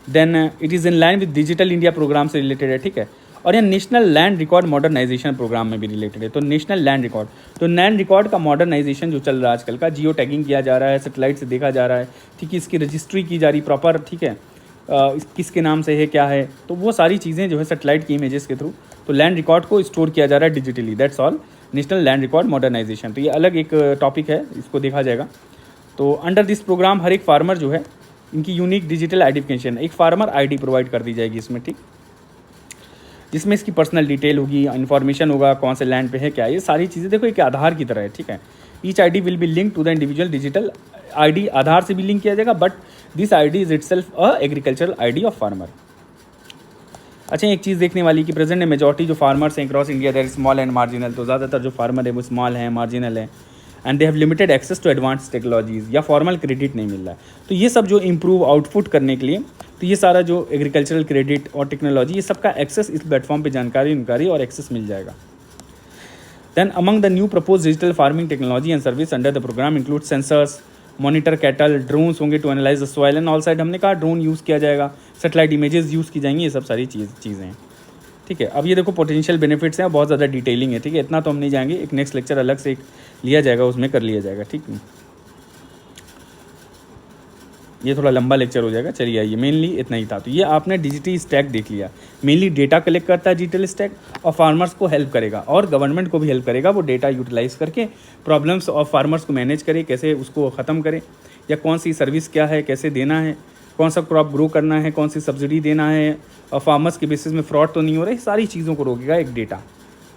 Then it is in line with digital India programme से रिलेटेड है। ठीक है, और ये national land record modernisation programme में भी रिलेटेड है। तो नेशनल लैंड रिकॉर्ड, तो लैंड रिकॉर्ड का मॉडर्नाइजेशन जो चल रहा है आजकल का, जियो टैगिंग किया जा रहा है, सेटेलाइट से देखा जा रहा है, ठीक है, इसकी रजिस्ट्री की जा रही प्रॉपर। ठीक है, किसके नाम से है, क्या है, तो वो सारी चीज़ें जो है सेटेलाइट की इमेजेस के थ्रू, तो लैंड रिकॉर्ड को स्टोर किया जा रहा है digitally. That's all national land record modernisation. तो ये अलग एक टॉपिक है, इसको देखा जाएगा। तो अंडर दिस प्रोग्राम हर एक फार्मर जो है इनकी यूनिक डिजिटल आइडेंटिफिकेशन, एक फार्मर आईडी प्रोवाइड कर दी जाएगी इसमें। ठीक, जिसमें इसकी पर्सनल डिटेल होगी, इन्फॉर्मेशन होगा, कौन से लैंड पे है, क्या, ये सारी चीज़ें देखो एक आधार की तरह है। ठीक है, each ID will be link to the individual digital ID, Aadhaar से भी लिंक किया जाएगा, but this ID is itself a agricultural ID of farmer. अच्छा, एक चीज़ देखने वाली कि प्रेजेंट में मेजॉरिटी जो फार्मर्स हैं across India they're small and marginal. तो ज़्यादातर जो फार्मर है वो स्मॉल हैं, मार्जिनल है, and they have limited access to advance technologies, या फॉर्मल क्रेडिट नहीं मिल रहा है। तो ये सब जो इम्प्रूव आउटपुट करने के लिए, तो ये सारा जो एग्रीकल्चरल क्रेडिट और टेक्नोलॉजी, ये सबका एक्सेस इस प्लेटफॉर्म पे जानकारी और एक्सेस मिल जाएगा। Then among the new propose digital farming technology and service under the program include sensors, monitor cattle, drones होंगे to analyse the soil and all side. हमने कहा ड्रोन यूज़ किया जाएगा, सेटेलाइट इमेजेस यूज़ की जाएंगी, ये सब सारी चीज़ें हैं। ठीक है, अब ये देखो पोटेंशियल बेनिफिट्स हैं, बहुत ज़्यादा डिटेलिंग है। ठीक है, इतना तो हम नहीं जाएंगे, एक नेक्स्ट लेक्चर अलग से एक लिया जाएगा, उसमें कर लिया जाएगा। ठीक है, ये थोड़ा लंबा लेक्चर हो जाएगा। चलिए आइए, मेनली इतना ही था। तो ये आपने डिजिटल स्टैक देख लिया, मेनली डेटा कलेक्ट करता है डिजिटल स्टैक, और फार्मर्स को हेल्प करेगा और गवर्नमेंट को भी हेल्प करेगा, वो डेटा यूटिलाइज करके प्रॉब्लम्स ऑफ फार्मर्स को मैनेज करे, कैसे उसको ख़त्म करे, या कौन सी सर्विस क्या है, कैसे देना है, कौन सा क्रॉप ग्रो करना है, कौन सी सब्सिडी देना है, और फार्मर्स के बेसिस में फ्रॉड तो नहीं हो रहा है, सारी चीज़ों को रोकेगा एक डेटा।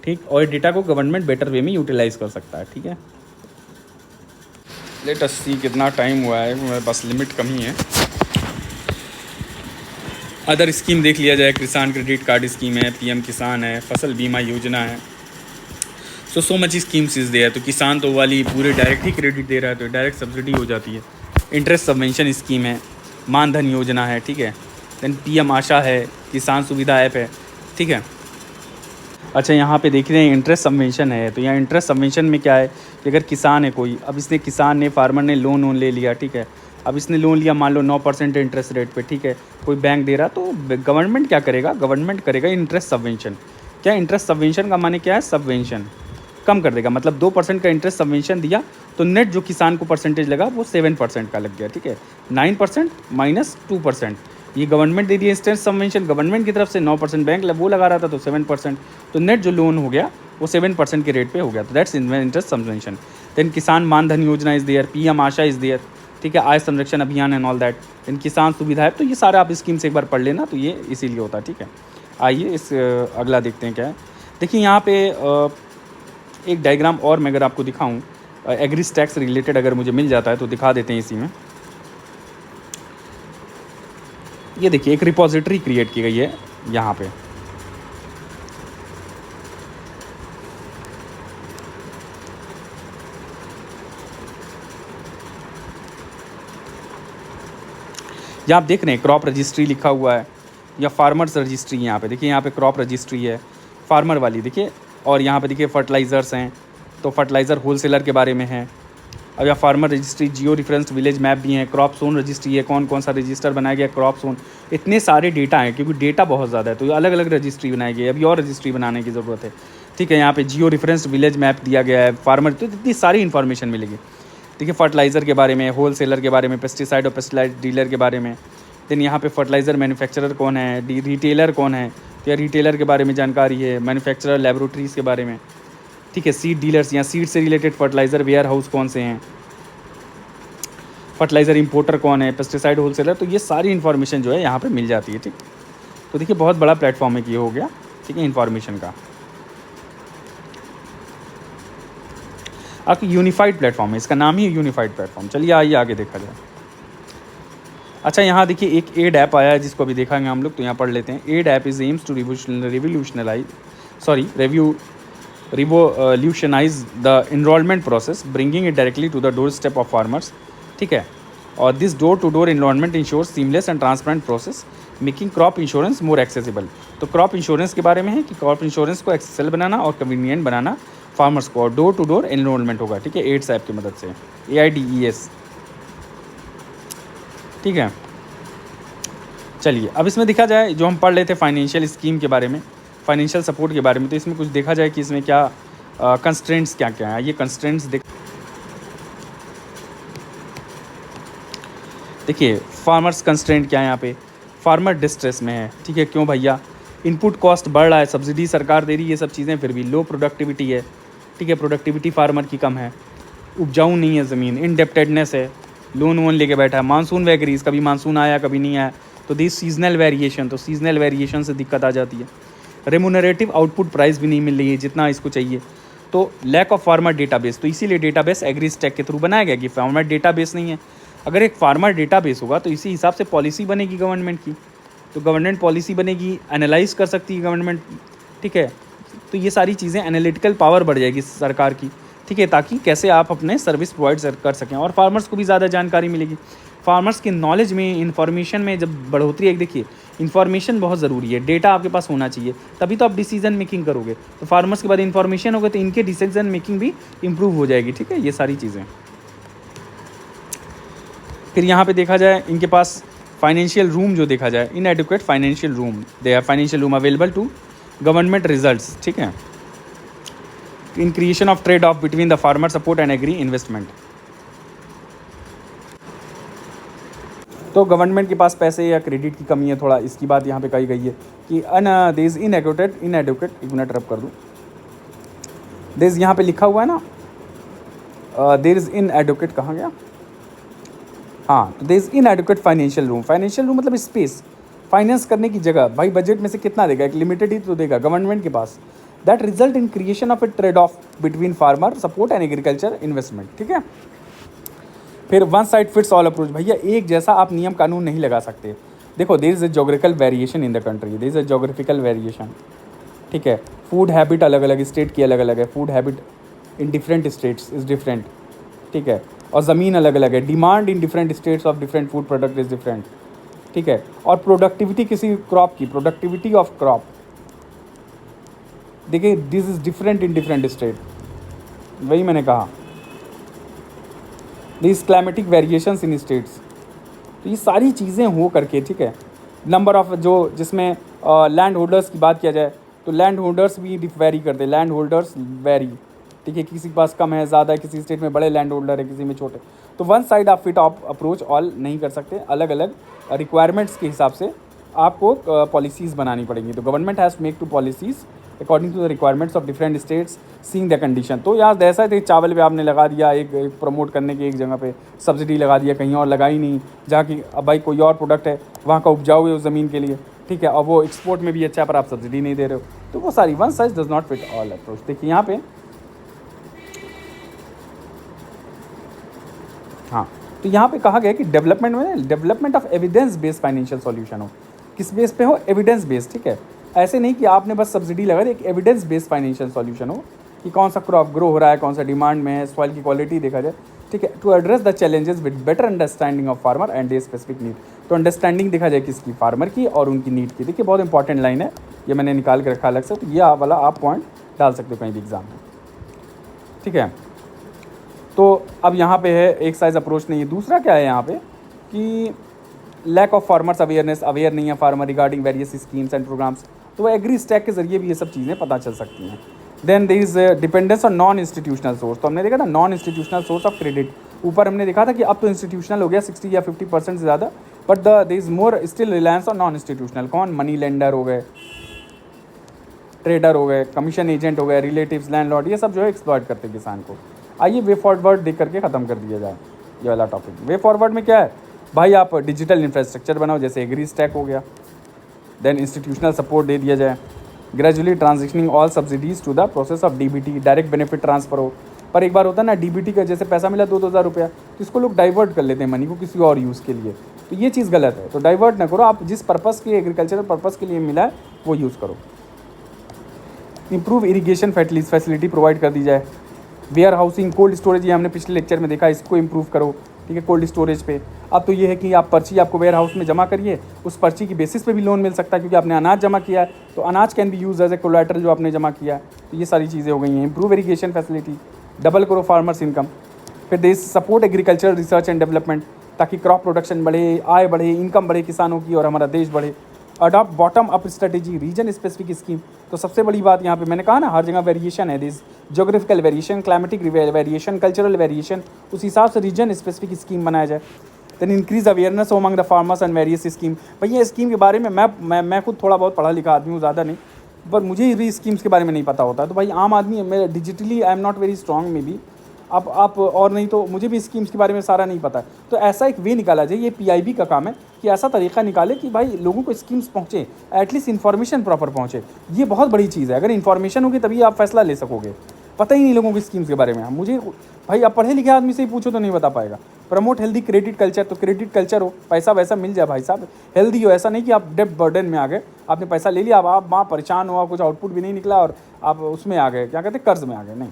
ठीक, और डेटा को गवर्नमेंट बेटर वे में यूटिलाइज़ कर सकता है। ठीक है, लेट अस सी कितना टाइम हुआ है, बस लिमिट कम ही है। अदर स्कीम देख लिया जाए, किसान क्रेडिट कार्ड स्कीम है, पीएम किसान है, फसल बीमा योजना है। So much schemes is there. तो किसान तो वाली पूरे डायरेक्ट ही क्रेडिट दे रहा है, तो डायरेक्ट सब्सिडी हो जाती है। इंटरेस्ट सबवेंशन स्कीम है, मानधन योजना है। ठीक है, देन पीएम आशा है, किसान सुविधा ऐप है। ठीक है, अच्छा यहाँ पे देख रहे हैं इंटरेस्ट सबवेंशन है। तो यहाँ इंटरेस्ट सबवेंशन में क्या है कि अगर किसान है कोई, अब इसने फार्मर ने लोन ले लिया। ठीक है, अब इसने लोन लिया मान लो 9% इंटरेस्ट रेट पे। ठीक है, कोई बैंक दे रहा, तो गवर्नमेंट क्या करेगा, गवर्नमेंट करेगा इंटरेस्ट सबवेंशन। क्या इंटरेस्ट सबवेंशन का माने क्या है? सबवेंशन कम कर देगा, मतलब 2% का इंटरेस्ट सबवेंशन दिया तो नेट जो किसान को परसेंटेज लगा वो 7% का लग गया। ठीक है, 9% माइनस 2%, ये गवर्नमेंट दे दिया इंटरेस्ट सबवेंशन, गवर्नमेंट की तरफ से 9% बैंक वो लगा रहा था, तो 7%, तो नेट जो लोन हो गया वो 7% के रेट पे हो गया। तो that's interest subvention. Then Kisan Maandhan Yojana is there, PM AASHA is there. ठीक है, आय संरक्षण अभियान एंड ऑल दैट। देन किसान सुविधा है। तो ये सारा आप स्कीम से एक बार पढ़ लेना, तो ये इसीलिए होता है। ठीक है, आइए इस अगला देखते हैं क्या है। देखिए यहाँ पे एक डायग्राम और मैं अगर आपको दिखाऊँ, एग्री स्टैक से रिलेटेड अगर मुझे मिल जाता है तो दिखा देते हैं इसी में। ये देखिए एक रिपॉजिटरी क्रिएट की गई है यहाँ पे। यहाँ आप देख रहे हैं क्रॉप रजिस्ट्री लिखा हुआ है, या फार्मर्स रजिस्ट्री। यहाँ पे देखिए, यहाँ पे क्रॉप रजिस्ट्री है फार्मर वाली, देखिए। और यहाँ पे देखिए फर्टिलाइज़र्स हैं, तो फर्टिलाइज़र होलसेलर के बारे में है। अब यहाँ फार्मर रजिस्ट्री, जियो रेफरेंस्ड विलेज मैप भी है, क्रॉप जोन रजिस्ट्री है, कौन कौन सा रजिस्टर बनाया गया, क्रॉप जोन, इतने सारे डेटा हैं क्योंकि डेटा बहुत ज़्यादा है, तो अलग अलग रजिस्ट्री बनाई गई है। अभी और रजिस्ट्री बनाने की ज़रूरत है। ठीक है, यहाँ पे जियो रेफरेंस्ड विलेज मैप दिया गया है, फार्मर, तो इतनी सारी इन्फॉर्मेशन मिलेगी। देखिए फर्टिलाइज़र के बारे में, होल सेलर के बारे में, पेस्टिसाइड और पेस्टिसाइड डीलर के बारे में। देन यहाँ पे फर्टिलाइज़र मैन्युफैक्चरर कौन है, रिटेलर कौन है, तो या रिटेलर के बारे में जानकारी है, मैन्युफैक्चरर लेबोरेटरीज़ के बारे में, ठीक है। सीड डीलर्स या सीड से रिलेटेड फर्टिलाइज़र वेयर हाउस कौन से हैं, फर्टिलाइज़र इंपोर्टर कौन है, पेस्टिसाइड होलसेलर, तो ये सारी इन्फॉर्मेशन जो है यहाँ पे मिल जाती है, ठीक। तो देखिए बहुत बड़ा प्लेटफॉर्म है कि ये हो गया, ठीक है, इन्फॉर्मेशन का। आपकी यूनिफाइड प्लेटफॉर्म है, इसका नाम ही यूनिफाइड प्लेटफॉर्म। चलिए आइए आगे देखा जाए। अच्छा यहाँ देखिए एक एड ऐप आया है जिसको अभी देखेंगे हम लोग, तो यहाँ पढ़ लेते हैं। AIDE app is aims to revolutionise the enrolment process, bringing it directly to the doorstep of farmers, ठीक है। और this door to door environment ensures seamless and transparent process, making crop insurance more accessible. तो crop insurance के बारे में है कि crop insurance को एक्सेसिबल बनाना और कन्वीनियंट बनाना फार्मर्स को, और डोर टू डोर एनरोलमेंट होगा, ठीक है, एड्स ऐप की मदद से, AIDS, ठीक है। चलिए अब इसमें देखा जाए, जो हम पढ़ रहे थे फाइनेंशियल स्कीम के बारे में, फाइनेंशियल सपोर्ट के बारे में, तो इसमें कुछ देखा जाए कि इसमें क्या कंस्ट्रेंट्स क्या क्या है। ये कंस्ट्रेंट्स देखिए फार्मर्स कंस्ट्रेंट क्या है यहाँ पे, फार्मर डिस्ट्रेस में है, ठीक है। क्यों भैया, इनपुट कॉस्ट बढ़ रहा है, सब्सिडी सरकार दे रही है, ये सब चीज़ें, फिर भी लो प्रोडक्टिविटी है, ठीक है, प्रोडक्टिविटी फार्मर की कम है, उपजाऊ नहीं है ज़मीन, इनडेप्टेडनेस है, लोन वोन लेके बैठा है, मानसून वैगरीज, कभी मानसून आया कभी नहीं आया, तो दिस सीजनल वेरिएशन, तो सीजनल वेरिएशन से दिक्कत आ जाती है। रेमुनरेटिव आउटपुट प्राइस भी नहीं मिल रही है जितना इसको चाहिए, तो लैक ऑफ फार्मर डेटाबेस, तो इसीलिए डेटाबेस एग्रीस्टैक के थ्रू बनाया गया कि फार्मर डेटाबेस नहीं है। अगर एक फार्मर डेटाबेस होगा तो इसी हिसाब से पॉलिसी बनेगी गवर्नमेंट की, तो गवर्नमेंट पॉलिसी बनेगी, एनालाइज कर सकती है गवर्नमेंट, ठीक है। तो ये सारी चीज़ें, एनालिटिकल पावर बढ़ जाएगी सरकार की, ठीक है, ताकि कैसे आप अपने सर्विस प्रोवाइड कर सकें, और फार्मर्स को भी ज़्यादा जानकारी मिलेगी। फार्मर्स के नॉलेज में, इन्फॉर्मेशन में जब बढ़ोतरी है, देखिए इन्फॉर्मेशन बहुत ज़रूरी है, डेटा आपके पास होना चाहिए, तभी तो आप डिसीजन मेकिंग करोगे। तो फार्मर्स के बाद इन्फॉर्मेशन होगा तो इनके डिसीजन मेकिंग भी इम्प्रूव हो जाएगी, ठीक है, ये सारी चीज़ें। फिर यहाँ पे देखा जाए इनके पास फाइनेंशियल रूम जो देखा जाए, inadequate financial room, they are financial room available to government results, ठीक है, in creation of trade off between the farmer support and agri investment. तो गवर्नमेंट के पास पैसे या क्रेडिट की कमी है थोड़ा, इसकी बात यहाँ पे कही गई है कि देयर इज इनएडिक्वेट, एक मिनट रब कर दूँ, देयर यहाँ पे लिखा हुआ है ना, देयर इज इनएडिक्वेट, कहाँ गया, हाँ, तो there is inadequate financial room. Financial room मतलब स्पेस, फाइनेंस करने की जगह, भाई बजट में से कितना देगा, एक लिमिटेड ही तो देगा गवर्नमेंट के पास। That result in creation of a trade off between farmer support and agriculture investment, ठीक है। फिर one side fits all approach, भैया एक जैसा आप नियम कानून नहीं लगा सकते। देखो there is a geographical variation in the country, there is a geographical variation, ठीक है। फूड हैबिट अलग अलग, स्टेट की अलग अलग है, food habit in different states is different, ठीक है। और ज़मीन अलग अलग है, demand in different states of different food product is different, ठीक है। और प्रोडक्टिविटी किसी क्रॉप की, प्रोडक्टिविटी ऑफ क्रॉप, देखिए this is different in different state, वही मैंने कहा, this climatic variations in states. तो ये सारी चीज़ें हो करके, ठीक है। नंबर ऑफ जो जिसमें लैंड होल्डर्स की बात किया जाए तो लैंड होल्डर्स भी वेरी करते हैं, लैंड होल्डर्स वेरी, ठीक है, किसी के पास कम है, ज़्यादा है, किसी स्टेट में बड़े लैंड होल्डर है, किसी में छोटे। तो वन साइड आप फिट ऑफ अप्रोच ऑल नहीं कर सकते, अलग अलग रिक्वायरमेंट्स के हिसाब से आपको पॉलिसीज़ बनानी पड़ेंगी। तो government has to make to policies according to the requirements of different states seeing the condition. तो यार ऐसा थे, चावल पे आपने लगा दिया एक प्रमोट करने की एक जगह पे सब्सिडी लगा दिया, कहीं और लगा ही नहीं, जहाँ की अब भाई कोई और प्रोडक्ट है वहाँ का उपजाऊ है उस ज़मीन के लिए, ठीक है, और वो एक्सपोर्ट में भी अच्छा है पर आप सब्सिडी नहीं दे रहे हो। तो वो सारी one size does not fit all approach. देखिए यहाँ पे, हाँ, तो यहाँ पे कहा गया कि डेवलपमेंट में development of evidence based financial solution हो, किस बेस पे हो, एविडेंस बेस्ड, ठीक है। ऐसे नहीं कि आपने बस सब्सिडी लगा दी, एक एविडेंस बेस्ड फाइनेंशियल सॉल्यूशन हो कि कौन सा क्रॉप ग्रो हो रहा है, कौन सा डिमांड में है, सॉइल की क्वालिटी देखा जाए, ठीक है, to address the challenges with better understanding of farmer and a specific need. तो अंडरस्टैंडिंग देखा जाए किसकी, फार्मर की और उनकी नीड की। देखिए बहुत इंपॉर्टेंट लाइन है, ये मैंने निकाल के रखा अलग से, तो ये वाला आप पॉइंट डाल सकते हो कहीं भी एग्जाम में, ठीक है। तो अब यहाँ पे है एक साइज अप्रोच नहीं है। दूसरा क्या है यहाँ पे कि lack of farmers awareness, aware नहीं है farmer regarding various schemes and programmes, तो वो एग्री स्टैक के जरिए भी ये सब चीज़ें पता चल सकती हैं। Then there is dependence on non institutional source, तो हमने देखा ना non institutional source of credit, ऊपर हमने देखा था कि अब तो इंस्टीट्यूशनल हो गया 60 या 50% से ज़्यादा, but there is more still reliance on non institutional. कौन? मनी लेंडर हो गए, ट्रेडर हो गए, कमीशन एजेंट हो गए, रिलेटिव्स, लैंडलॉर्ड, ये सब जो है एक्सप्लॉइट करते हैं किसान को। आइए वे फॉरवर्ड देख करके ख़त्म कर दिया जाए ये वाला टॉपिक। वे फॉरवर्ड में क्या है भाई, आप डिजिटल इंफ्रास्ट्रक्चर बनाओ, जैसे एग्री स्टैक हो गया, देन इंस्टीट्यूशनल सपोर्ट दे दिया जाए, gradually transitioning all subsidies to the process of DBT, direct benefit transfer हो। पर एक बार होता है ना डीबीटी का, जैसे पैसा मिला 2,000 रुपया, तो इसको लोग डाइवर्ट कर लेते हैं मनी को किसी और यूज़ के लिए, तो ये चीज़ गलत है। तो डाइवर्ट ना करो, आप जिस पर्पज़ के एग्रीकल्चरल पर्पज़ के लिए मिला है वो यूज़ करो। इंप्रूव इरिगेशन फैसिलिटी प्रोवाइड कर दी जाए। वेयर हाउसिंग, कोल्ड स्टोरेज, ये हमने पिछले लेक्चर में देखा, इसको इंप्रूव करो, ठीक है, कोल्ड स्टोरेज पे। अब तो ये है कि आप पर्ची आपको वेयर हाउस में जमा करिए, उस पर्ची की बेसिस पे भी लोन मिल सकता है, क्योंकि आपने अनाज जमा किया है, तो अनाज can be use as a collateral जो आपने जमा किया है। तो ये सारी चीज़ें हो गई हैं। इंप्रूव इरिगेशन फैसिलिटी, डबल करो फार्मर्स इनकम। फिर देश support agriculture research and development, ताकि क्रॉप प्रोडक्शन बढ़े, आय बढ़े, इनकम बढ़े किसानों की और हमारा देश बढ़े। Adopt bottom up strategy, region specific scheme. तो सबसे बड़ी बात यहाँ पे मैंने कहा ना, हर जगह वेरिएशन है, this geographical variation, climatic variation, cultural variation, उस हिसाब से रीजन स्पेसिफिक स्कीम बनाया जाए। Then increase awareness among the farmers and various scheme. भैया स्कीम के बारे में मैं खुद थोड़ा बहुत पढ़ा लिखा आदमी हूँ, ज़्यादा नहीं, पर मुझे भी स्कीम्स के बारे में नहीं पता होता है। तो भाई आम आदमी, मैं digitally I am not very strong may be, अब आप और नहीं तो मुझे भी स्कीम्स के बारे में सारा नहीं पता है। तो ऐसा एक वे निकाला जाए, ये पीआईबी का काम है कि ऐसा तरीका निकाले कि भाई लोगों को स्कीम्स पहुँचे, एटलीस्ट इन्फॉर्मेशन प्रॉपर पहुँचे। ये बहुत बड़ी चीज़ है, अगर इन्फॉर्मेशन होगी तभी आप फैसला ले सकोगे। पता ही नहीं लोगों को स्कीम्स के बारे में, मुझे भाई आप पढ़े लिखे आदमी से ही पूछो तो नहीं बता पाएगा। प्रमोट हेल्दी क्रेडिट कल्चर, तो क्रेडिट कल्चर हो, पैसा वैसा मिल जाए भाई साहब, हेल्दी हो, ऐसा नहीं कि आप डेब्ट बर्डन में आ गए, आपने पैसा ले लिया, अब आप वहाँ परेशान हो, कुछ आउटपुट भी नहीं निकला और आप उसमें आ गए, क्या कहते हैं, कर्ज में आ गए। नहीं,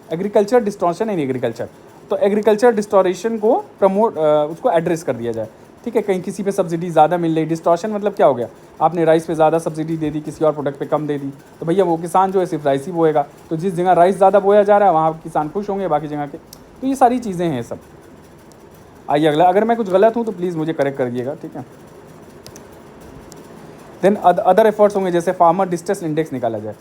एग्रीकल्चर डिस्टॉर्शन इन एग्रीकल्चर, तो एग्रीकल्चर डिस्टॉर्शन को प्रमोट उसको एड्रेस कर दिया जाए, ठीक है। कहीं किसी पे सब्सिडी ज़्यादा मिल रही, डिस्टॉर्शन मतलब क्या हो गया, आपने राइस पे ज़्यादा सब्सिडी दे दी, किसी और प्रोडक्ट पे कम दे दी, तो भैया वो किसान जो है सिर्फ राइस ही बोएगा, तो जिस जगह राइस ज़्यादा बोया जा रहा है वहाँ किसान खुश होंगे, बाकी जगह के। तो ये सारी चीज़ें हैं सब। आइए अगला, अगर मैं कुछ गलत हूँ तो प्लीज़ मुझे करेक्ट कर दिएगा, ठीक है। देन अदर एफर्ट्स होंगे, जैसे फार्मर डिस्ट्रेस इंडेक्स निकाला जाए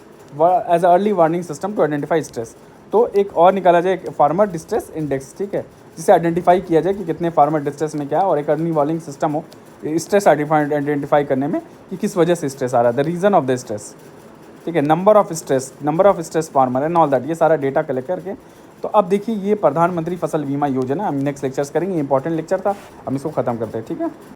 as early warning system to identify stress. तो एक और निकाला जाए फार्मर डिस्ट्रेस इंडेक्स, ठीक है, जिसे आइडेंटिफाई किया जाए कि कितने फार्मर डिस्ट्रेस में क्या है, और एक अर्ली वार्निंग सिस्टम हो स्ट्रेस आइडेंटिफाई करने में कि किस वजह से स्ट्रेस आ रहा है, the reason of the stress, ठीक है, number of stress farmer and all that, ये सारा डेटा कलेक्ट करके। तो अब देखिए ये प्रधानमंत्री फसल बीमा योजना, हम नेक्स्ट लेक्चर्स करेंगे, इंपॉर्टेंट लेक्चर था, हम इसको ख़त्म करते हैं, ठीक है।